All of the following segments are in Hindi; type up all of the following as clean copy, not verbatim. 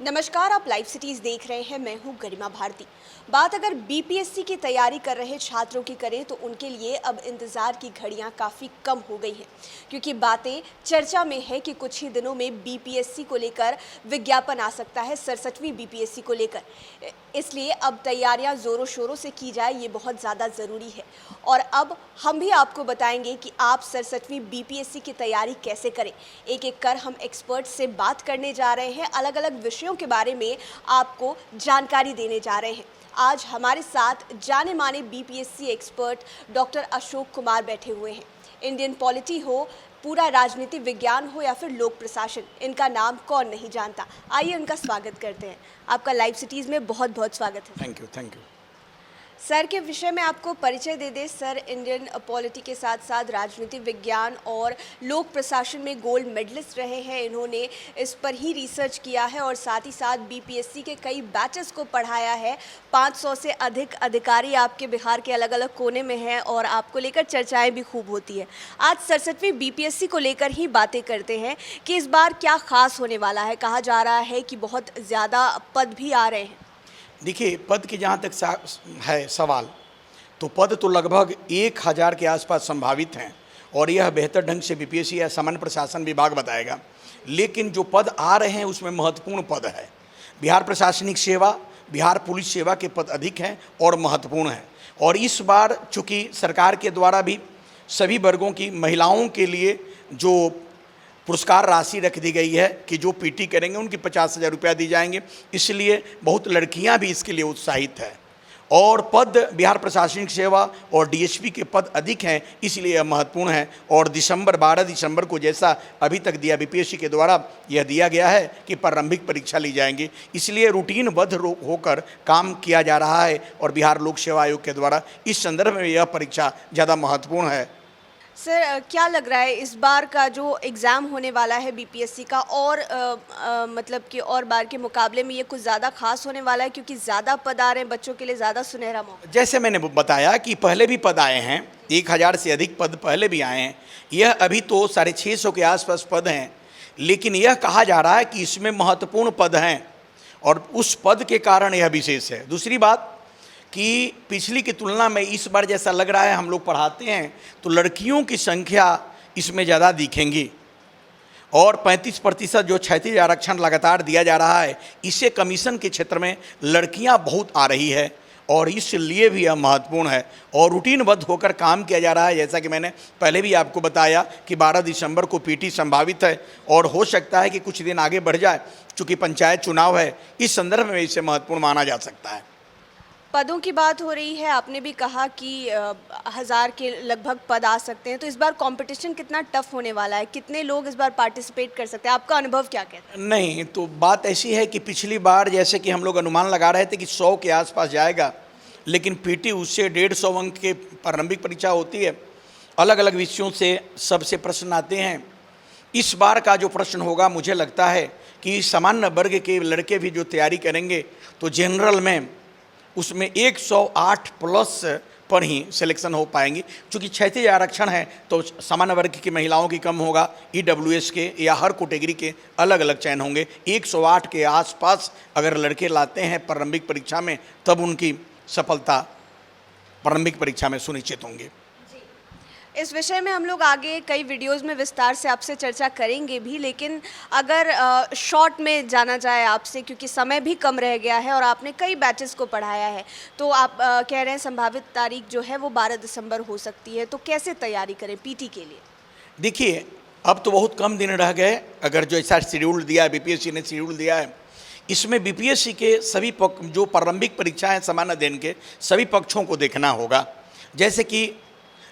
नमस्कार, आप लाइव सिटीज देख रहे हैं। मैं हूं गरिमा भारती। बात अगर बीपीएससी की तैयारी कर रहे छात्रों की करें तो उनके लिए अब इंतज़ार की घड़ियां काफ़ी कम हो गई हैं, क्योंकि बातें चर्चा में है कि कुछ ही दिनों में बीपीएससी को लेकर विज्ञापन आ सकता है, 67वीं बीपीएससी को लेकर। इसलिए अब तैयारियां ज़ोरों शोरों से की जाए, ये बहुत ज़्यादा ज़रूरी है। और अब हम भी आपको बताएंगे कि आप 67वीं बीपीएससी की तैयारी कैसे करें। एक एक कर हम एक्सपर्ट से बात करने जा रहे हैं, अलग अलग विषयों के बारे में आपको जानकारी देने जा रहे हैं। आज हमारे साथ जाने माने BPSC expert doctor Ashok Kumar बैठे हुए हैं। इंडियन पॉलिटी हो, पूरा राजनीति विज्ञान हो या फिर लोक प्रशासन, इनका नाम कौन नहीं जानता। आइए उनका स्वागत करते हैं। आपका लाइव सिटीज़ में बहुत बहुत स्वागत है। Thank you. सर के विषय में आपको परिचय दे दें। सर इंडियन पॉलिटी के साथ साथ राजनीति विज्ञान और लोक प्रशासन में गोल्ड मेडलिस्ट रहे हैं। इन्होंने इस पर ही रिसर्च किया है और साथ ही साथ बीपीएससी के कई बैचेस को पढ़ाया है। 500 से अधिक अधिकारी आपके बिहार के अलग अलग कोने में हैं और आपको लेकर चर्चाएं भी खूब होती है। आज 67वीं बीपीएससी को लेकर ही बातें करते हैं कि इस बार क्या खास होने वाला है। कहा जा रहा है कि बहुत ज़्यादा पद भी आ रहे हैं। देखिए, पद के जहाँ तक है सवाल, तो पद तो लगभग 1000 के आसपास संभावित हैं और यह बेहतर ढंग से बीपीएससी या सामान्य प्रशासन विभाग बताएगा। लेकिन जो पद आ रहे हैं उसमें महत्वपूर्ण पद है। बिहार प्रशासनिक सेवा, बिहार पुलिस सेवा के पद अधिक हैं और महत्वपूर्ण हैं। और इस बार चूँकि सरकार के द्वारा भी सभी वर्गों की महिलाओं के लिए जो पुरस्कार राशि रख दी गई है कि जो पीटी करेंगे उनकी 50,000 रुपया दी जाएंगे, इसलिए बहुत लड़कियां भी इसके लिए उत्साहित है। और पद बिहार प्रशासनिक सेवा और डीएसपी के पद अधिक हैं, इसलिए यह महत्वपूर्ण है। और 12 दिसंबर को जैसा अभी तक दिया बीपीएससी के द्वारा यह दिया गया है कि प्रारंभिक परीक्षा ली जाएंगी, इसलिए रूटीनबद्ध होकर काम किया जा रहा है। और बिहार लोक सेवा आयोग के द्वारा इस संदर्भ में यह परीक्षा ज़्यादा महत्वपूर्ण है। सर, क्या लग रहा है इस बार का जो एग्ज़ाम होने वाला है बीपीएससी का और मतलब कि और बार के मुकाबले में ये कुछ ज़्यादा खास होने वाला है, क्योंकि ज़्यादा पद आ रहे हैं, बच्चों के लिए ज़्यादा सुनहरा मौका। जैसे मैंने बताया कि पहले भी पद आए हैं, 1000 से अधिक पद पहले भी आए हैं। यह अभी तो 650 के आसपास पद हैं, लेकिन यह कहा जा रहा है कि इसमें महत्वपूर्ण पद हैं और उस पद के कारण यह विशेष है। दूसरी बात कि पिछली की तुलना में इस बार जैसा लग रहा है, हम लोग पढ़ाते हैं तो लड़कियों की संख्या इसमें ज़्यादा दिखेंगी। और 35% जो क्षैतिज आरक्षण लगातार दिया जा रहा है, इससे कमीशन के क्षेत्र में लड़कियां बहुत आ रही है और इसलिए भी यह महत्वपूर्ण है। और रूटीनबद्ध होकर काम किया जा रहा है, जैसा कि मैंने पहले भी आपको बताया कि 12 दिसंबर को पीटी संभावित है और हो सकता है कि कुछ दिन आगे बढ़ जाए, चूँकि पंचायत चुनाव है। इस संदर्भ में इसे महत्वपूर्ण माना जा सकता है। पदों की बात हो रही है, आपने भी कहा कि 1000 के लगभग पद आ सकते हैं, तो इस बार कंपटीशन कितना टफ होने वाला है, कितने लोग इस बार पार्टिसिपेट कर सकते हैं, आपका अनुभव क्या कहता है? नहीं, तो बात ऐसी है कि पिछली बार जैसे कि हम लोग अनुमान लगा रहे थे कि 100 के आसपास जाएगा, लेकिन पीटी उससे 150 अंक के प्रारंभिक परीक्षा होती है। अलग अलग विषयों से सबसे प्रश्न आते हैं। इस बार का जो प्रश्न होगा, मुझे लगता है कि सामान्य वर्ग के लड़के भी जो तैयारी करेंगे तो जनरल में उसमें 108 प्लस पर ही सिलेक्शन हो पाएंगी। चूँकि क्षैतिज आरक्षण है तो सामान्य वर्ग की महिलाओं की कम होगा, ईडब्ल्यूएस के या हर कैटेगरी के अलग अलग चयन होंगे। 108 के आसपास अगर लड़के लाते हैं प्रारंभिक परीक्षा में, तब उनकी सफलता प्रारंभिक परीक्षा में सुनिश्चित होंगी। इस विषय में हम लोग आगे कई वीडियोस में विस्तार से आपसे चर्चा करेंगे भी, लेकिन अगर शॉर्ट में जाना जाए आपसे, क्योंकि समय भी कम रह गया है और आपने कई बैचेस को पढ़ाया है, तो आप कह रहे हैं संभावित तारीख जो है वो 12 दिसंबर हो सकती है, तो कैसे तैयारी करें पीटी के लिए? देखिए, अब तो बहुत कम दिन रह गए। अगर जो ऐसा शेड्यूल दिया है, बीपीएससी ने शेड्यूल दिया है, इसमें बीपीएससी के सभी जो प्रारंभिक परीक्षाएँ सामान्य दिन के सभी पक्षों को देखना होगा। जैसे कि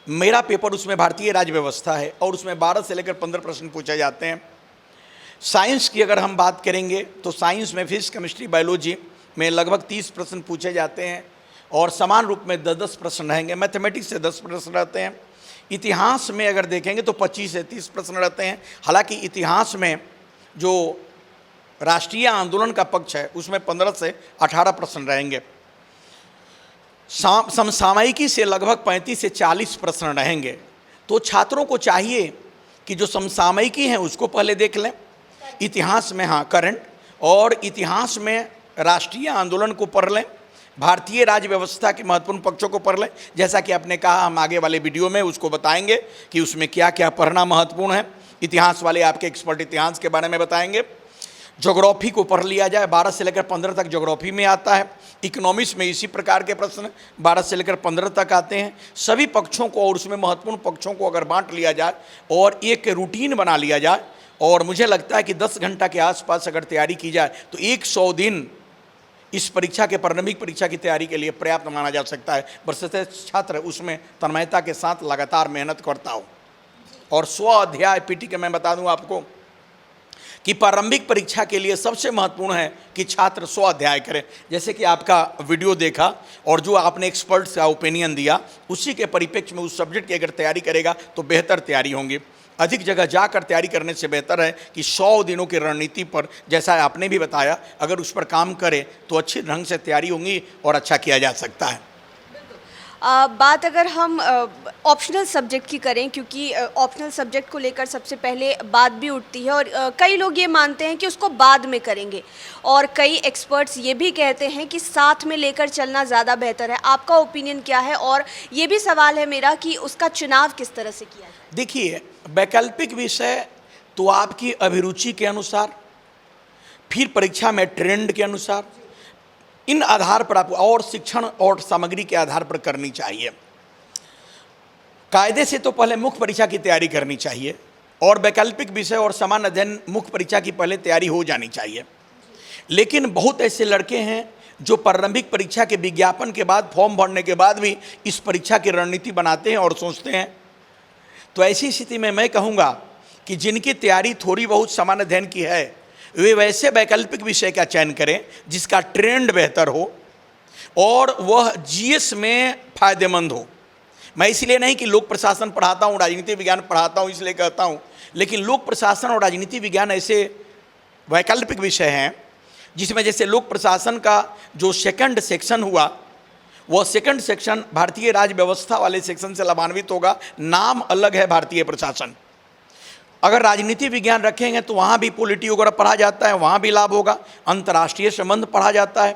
मेरा पेपर, उसमें भारतीय राज्य व्यवस्था है और उसमें 12 से लेकर 15 प्रश्न पूछे जाते हैं। साइंस की अगर हम बात करेंगे तो साइंस में फिजिक्स, केमिस्ट्री, बायोलॉजी में लगभग 30 प्रश्न पूछे जाते हैं और समान रूप में 10-10 प्रश्न रहेंगे। मैथमेटिक्स से 10 प्रश्न रहते हैं। इतिहास में अगर देखेंगे तो 25 से 30 प्रश्न रहते हैं। हालांकि इतिहास में जो राष्ट्रीय आंदोलन का पक्ष है उसमें 15 से 18 प्रश्न रहेंगे। समसामयिकी से लगभग 35 से 40 प्रश्न रहेंगे। तो छात्रों को चाहिए कि जो समसामयिकी हैं उसको पहले देख लें, इतिहास में हाँ करंट, और इतिहास में राष्ट्रीय आंदोलन को पढ़ लें, भारतीय राज्य व्यवस्था के महत्वपूर्ण पक्षों को पढ़ लें। जैसा कि आपने कहा, हम आगे वाले वीडियो में उसको बताएंगे कि उसमें क्या क्या पढ़ना महत्वपूर्ण है। इतिहास वाले आपके एक्सपर्ट इतिहास के बारे में बताएंगे। ज्योग्राफी को पढ़ लिया जाए, 12 से लेकर 15 तक ज्योग्राफी में आता है। इकोनॉमिक्स में इसी प्रकार के प्रश्न 12 से लेकर 15 तक आते हैं। सभी पक्षों को और उसमें महत्वपूर्ण पक्षों को अगर बांट लिया जाए और एक रूटीन बना लिया जाए, और मुझे लगता है कि 10 घंटा के आसपास अगर तैयारी की जाए तो 100 दिन इस परीक्षा के प्रारंभिक परीक्षा की तैयारी के लिए पर्याप्त माना जा सकता है, बशर्ते छात्र उसमें तन्मयता के साथ लगातार मेहनत करता हो। और स्व अध्याय पीटी के मैं बता दूं आपको कि प्रारंभिक परीक्षा के लिए सबसे महत्वपूर्ण है कि छात्र स्व अध्याय करें। जैसे कि आपका वीडियो देखा और जो आपने एक्सपर्ट्स का ओपिनियन दिया, उसी के परिप्रेक्ष्य में उस सब्जेक्ट की अगर तैयारी करेगा तो बेहतर तैयारी होंगी। अधिक जगह जाकर तैयारी करने से बेहतर है कि 100 दिनों की रणनीति पर, जैसा आपने भी बताया, अगर उस पर काम करें तो अच्छी ढंग से तैयारी होंगी और अच्छा किया जा सकता है। बात अगर हम ऑप्शनल सब्जेक्ट की करें, क्योंकि ऑप्शनल सब्जेक्ट को लेकर सबसे पहले बात भी उठती है और कई लोग ये मानते हैं कि उसको बाद में करेंगे, और कई एक्सपर्ट्स ये भी कहते हैं कि साथ में लेकर चलना ज़्यादा बेहतर है। आपका ओपिनियन क्या है? और ये भी सवाल है मेरा कि उसका चुनाव किस तरह से किया जाए? देखिए, वैकल्पिक विषय तो आपकी अभिरुचि के अनुसार, फिर परीक्षा में ट्रेंड के अनुसार, इन आधार पर आप और शिक्षण और सामग्री के आधार पर करनी चाहिए। कायदे से तो पहले मुख्य परीक्षा की तैयारी करनी चाहिए और वैकल्पिक विषय और सामान्य अध्ययन मुख्य परीक्षा की पहले तैयारी हो जानी चाहिए। लेकिन बहुत ऐसे लड़के हैं जो प्रारंभिक परीक्षा के विज्ञापन के बाद, फॉर्म भरने के बाद भी इस परीक्षा की रणनीति बनाते हैं और सोचते हैं। तो ऐसी स्थिति में मैं कहूँगा कि जिनकी तैयारी थोड़ी बहुत सामान्य अध्ययन की है, वे वैसे वैकल्पिक विषय का चयन करें जिसका ट्रेंड बेहतर हो और वह जीएस में फायदेमंद हो। मैं इसलिए नहीं कि लोक प्रशासन पढ़ाता हूँ, राजनीति विज्ञान पढ़ाता हूँ इसलिए कहता हूँ, लेकिन लोक प्रशासन और राजनीति विज्ञान ऐसे वैकल्पिक विषय हैं जिसमें जैसे लोक प्रशासन का जो सेकंड सेक्शन हुआ, वह सेकंड सेक्शन भारतीय राज्य व्यवस्था वाले सेक्शन से लाभान्वित होगा। नाम अलग है भारतीय प्रशासन। अगर राजनीति विज्ञान रखेंगे तो वहाँ भी पॉलिटी वगैरह पढ़ा जाता है, वहाँ भी लाभ होगा। अंतर्राष्ट्रीय संबंध पढ़ा जाता है।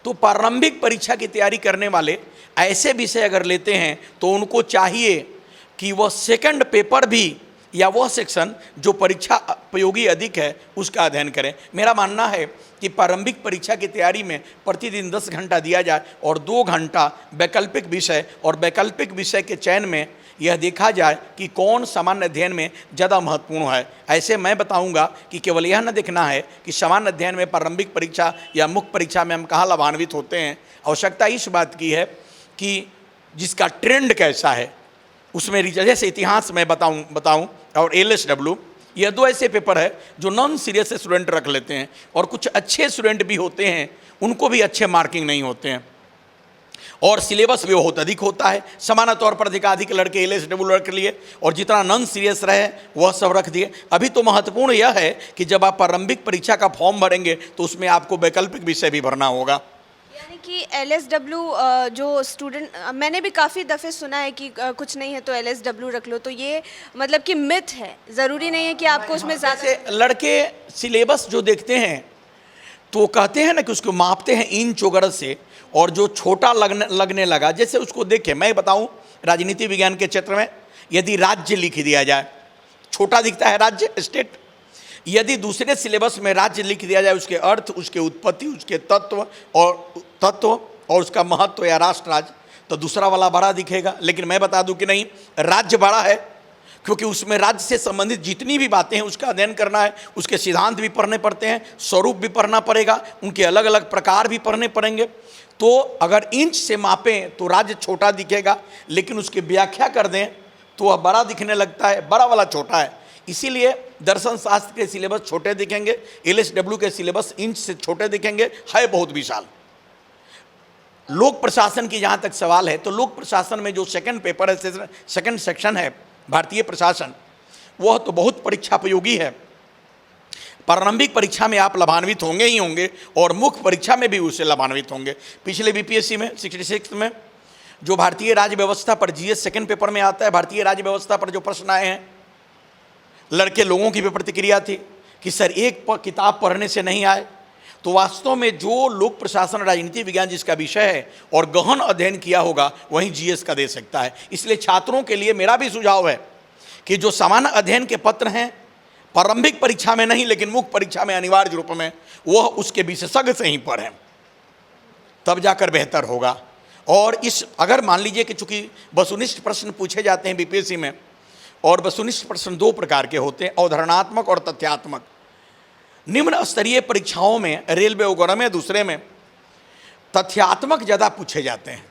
तो प्रारंभिक परीक्षा की तैयारी करने वाले ऐसे विषय अगर लेते हैं तो उनको चाहिए कि वह सेकंड पेपर भी या वह सेक्शन जो परीक्षा उपयोगी अधिक है उसका अध्ययन करें। मेरा मानना है कि प्रारंभिक परीक्षा की तैयारी में प्रतिदिन 10 घंटा दिया जाए और 2 घंटा वैकल्पिक विषय, और वैकल्पिक विषय के चयन में यह देखा जाए कि कौन सामान्य अध्ययन में ज़्यादा महत्वपूर्ण है। ऐसे मैं बताऊंगा कि केवल यह न देखना है कि सामान्य अध्ययन में प्रारंभिक परीक्षा या मुख्य परीक्षा में हम कहाँ लाभान्वित होते हैं। आवश्यकता इस बात की है कि जिसका ट्रेंड कैसा है उसमें, जैसे इतिहास में बताऊं और LSW, यह 2 ऐसे पेपर है जो नॉन सीरियस स्टूडेंट रख लेते हैं, और कुछ अच्छे स्टूडेंट भी होते हैं, उनको भी अच्छे मार्किंग नहीं होते हैं, और सिलेबस भी बहुत अधिक होता है। सामान्य तौर पर अधिकाधिक लड़के LSW रख लिए और जितना नॉन सीरियस रहे वह सब रख दिए। अभी तो महत्वपूर्ण यह है कि जब आप प्रारंभिक परीक्षा का फॉर्म भरेंगे तो उसमें आपको वैकल्पिक विषय भी भरना होगा। यानी कि LSW जो स्टूडेंट, मैंने भी काफ़ी दफ़े सुना है कि कुछ नहीं है तो LSW रख लो, तो ये मतलब कि मिथ है, ज़रूरी नहीं है कि आपको उसमें ज़्यादा। लड़के सिलेबस जो देखते हैं तो कहते हैं ना कि उसको मापते हैं इंच वगैरह से, और जो छोटा लगने लगा जैसे उसको देखें। मैं बताऊं, राजनीति विज्ञान के क्षेत्र में यदि राज्य लिख दिया जाए, छोटा दिखता है राज्य, स्टेट। यदि दूसरे सिलेबस में राज्य लिख दिया जाए, उसके अर्थ, उसके उत्पत्ति, उसके तत्व और उसका महत्व या राष्ट्र राज्य, तो दूसरा वाला बड़ा दिखेगा। लेकिन मैं बता दूं कि नहीं, राज्य बड़ा है क्योंकि उसमें राज्य से संबंधित जितनी भी बातें हैं उसका अध्ययन करना है। उसके सिद्धांत भी पढ़ने पड़ते हैं, स्वरूप भी पढ़ना पड़ेगा, उनके अलग अलग प्रकार भी पढ़ने पड़ेंगे। तो अगर इंच से मापें तो राज्य छोटा दिखेगा, लेकिन उसकी व्याख्या कर दें तो वह बड़ा दिखने लगता है, बड़ा वाला छोटा है। इसीलिए दर्शन शास्त्र के सिलेबस छोटे दिखेंगे, LSW के सिलेबस इंच से छोटे दिखेंगे, है बहुत विशाल। लोक प्रशासन की जहाँ तक सवाल है तो लोक प्रशासन में जो सेकंड पेपर है, सेकंड सेक्शन है भारतीय प्रशासन, वह तो बहुत परीक्षापयोगी है। प्रारंभिक परीक्षा में आप लाभान्वित होंगे ही होंगे और मुख्य परीक्षा में भी उससे लाभान्वित होंगे। पिछले BPSC में 66 में जो भारतीय राज्य व्यवस्था पर GS सेकंड पेपर में आता है, भारतीय राज्य व्यवस्था पर जो प्रश्न आए हैं, लड़के लोगों की भी प्रतिक्रिया थी कि सर एक किताब पढ़ने से नहीं आए, तो वास्तव में जो लोक प्रशासन राजनीति विज्ञान जिसका विषय है और गहन अध्ययन किया होगा वहीं जीएस का दे सकता है। इसलिए छात्रों के लिए मेरा भी सुझाव है कि जो सामान्य अध्ययन के पत्र हैं प्रारंभिक परीक्षा में नहीं लेकिन मुख्य परीक्षा में अनिवार्य रूप में वह उसके विशेषज्ञ से ही पढ़ें, तब जाकर बेहतर होगा। और इस अगर मान लीजिए कि चूंकि वस्तुनिष्ठ प्रश्न पूछे जाते हैं बीपीएससी में, और वस्तुनिष्ठ प्रश्न दो प्रकार के होते हैं, अवधारणात्मक और तथ्यात्मक। निम्न स्तरीय परीक्षाओं में रेलवे वगैरह में दूसरे में तथ्यात्मक ज़्यादा पूछे जाते हैं,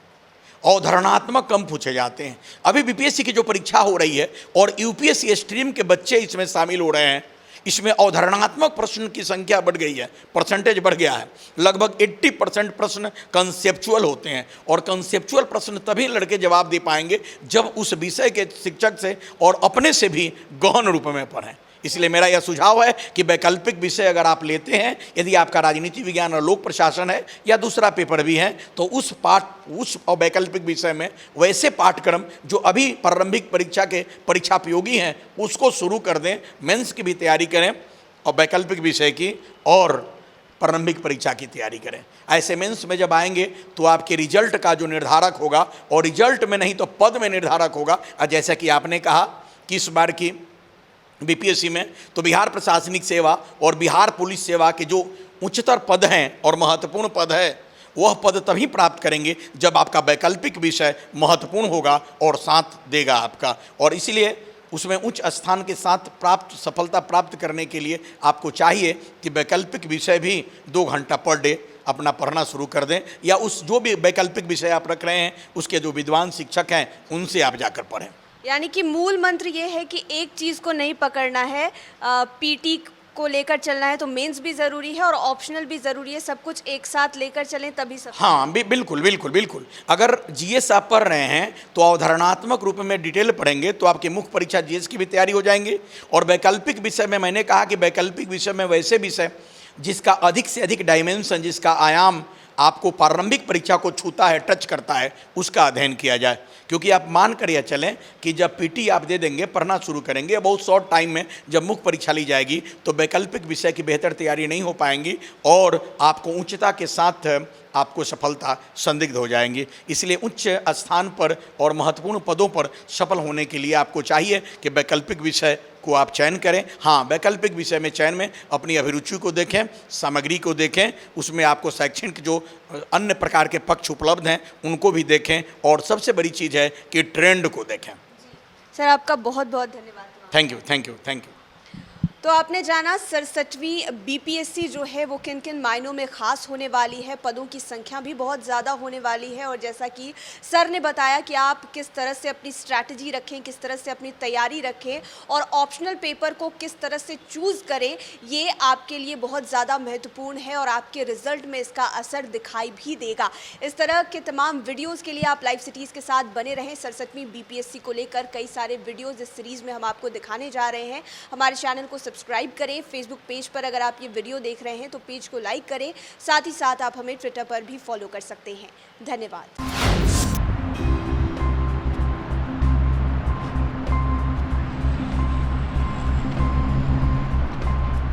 अवधारणात्मक कम पूछे जाते हैं। अभी बीपीएससी की जो परीक्षा हो रही है और यूपीएससी स्ट्रीम के बच्चे इसमें शामिल हो रहे हैं, इसमें अवधारणात्मक प्रश्न की संख्या बढ़ गई है, परसेंटेज बढ़ गया है। लगभग 80% प्रश्न कंसेप्चुअल होते हैं और कंसेप्चुअल प्रश्न तभी लड़के जवाब दे पाएंगे जब उस विषय के शिक्षक से और अपने से भी गहन रूप में पढ़ें। इसलिए मेरा यह सुझाव है कि वैकल्पिक विषय अगर आप लेते हैं, यदि आपका राजनीति विज्ञान और लोक प्रशासन है या दूसरा पेपर भी है, तो उस वैकल्पिक विषय में वैसे पाठ्यक्रम जो अभी प्रारंभिक परीक्षा के परीक्षापयोगी हैं उसको शुरू कर दें। मेंस की भी तैयारी करें और वैकल्पिक विषय की और प्रारंभिक परीक्षा की तैयारी करें। ऐसे मेंस में जब आएंगे तो आपके रिजल्ट का जो निर्धारक होगा, और रिजल्ट में नहीं तो पद में निर्धारक होगा। और जैसा कि आपने कहा कि इस बार की बीपीएससी में तो बिहार प्रशासनिक सेवा और बिहार पुलिस सेवा के जो उच्चतर पद हैं और महत्वपूर्ण पद है, वह पद तभी प्राप्त करेंगे जब आपका वैकल्पिक विषय महत्वपूर्ण होगा और साथ देगा आपका। और इसलिए उसमें उच्च स्थान के साथ सफलता प्राप्त करने के लिए आपको चाहिए कि वैकल्पिक विषय भी 2 घंटा पर डे अपना पढ़ना शुरू कर दें, या उस जो भी वैकल्पिक विषय आप रख रहे हैं उसके जो विद्वान शिक्षक हैं उनसे आप जाकर पढ़ें। यानी कि मूल मंत्र ये है कि एक चीज़ को नहीं पकड़ना है, पीटी को लेकर चलना है तो मेंस भी ज़रूरी है और ऑप्शनल भी ज़रूरी है, सब कुछ एक साथ लेकर चलें तभी सब। हाँ बिल्कुल बिल्कुल बिल्कुल। अगर जीएस आप पढ़ रहे हैं तो अवधारणात्मक रूप में डिटेल पढ़ेंगे तो आपकी मुख्य परीक्षा जीएस की भी तैयारी हो जाएंगे। और वैकल्पिक विषय में मैंने कहा कि वैकल्पिक विषय में वैसे विषय जिसका अधिक से अधिक डायमेंशन, जिसका आयाम आपको प्रारंभिक परीक्षा को छूता है, टच करता है, उसका अध्ययन किया जाए। क्योंकि आप मान कर यह चलें कि जब पीटी आप दे देंगे, पढ़ना शुरू करेंगे, बहुत शॉर्ट टाइम में जब मुख्य परीक्षा ली जाएगी तो वैकल्पिक विषय की बेहतर तैयारी नहीं हो पाएंगी और आपको उच्चता के साथ आपको सफलता संदिग्ध हो जाएंगी। इसलिए उच्च स्थान पर और महत्वपूर्ण पदों पर सफल होने के लिए आपको चाहिए कि वैकल्पिक विषय को आप चयन करें। हाँ, वैकल्पिक विषय में चयन में अपनी अभिरुचि को देखें, सामग्री को देखें, उसमें आपको शैक्षणिक जो अन्य प्रकार के पक्ष उपलब्ध हैं उनको भी देखें, और सबसे बड़ी चीज़ है कि ट्रेंड को देखें। सर आपका बहुत बहुत धन्यवाद। Thank you thank you thank you. तो आपने जाना 67वीं बीपीएससी जो है वो किन किन मायनों में ख़ास होने वाली है, पदों की संख्या भी बहुत ज़्यादा होने वाली है, और जैसा कि सर ने बताया कि आप किस तरह से अपनी स्ट्रैटेजी रखें, किस तरह से अपनी तैयारी रखें और ऑप्शनल पेपर को किस तरह से चूज़ करें, ये आपके लिए बहुत ज़्यादा महत्वपूर्ण है और आपके रिजल्ट में इसका असर दिखाई भी देगा। इस तरह के तमाम वीडियोज़ के लिए आप लाइव सिटीज़ के साथ बने रहें। 67वीं बीपीएससी को लेकर कई सारे वीडियोज़ इस सीरीज़ में हम आपको दिखाने जा रहे हैं। हमारे चैनल को सब्सक्राइब करें। फेसबुक पेज पर अगर आप ये वीडियो देख रहे हैं तो पेज को लाइक करें, साथ ही साथ आप हमें ट्विटर पर भी फॉलो कर सकते हैं। धन्यवाद।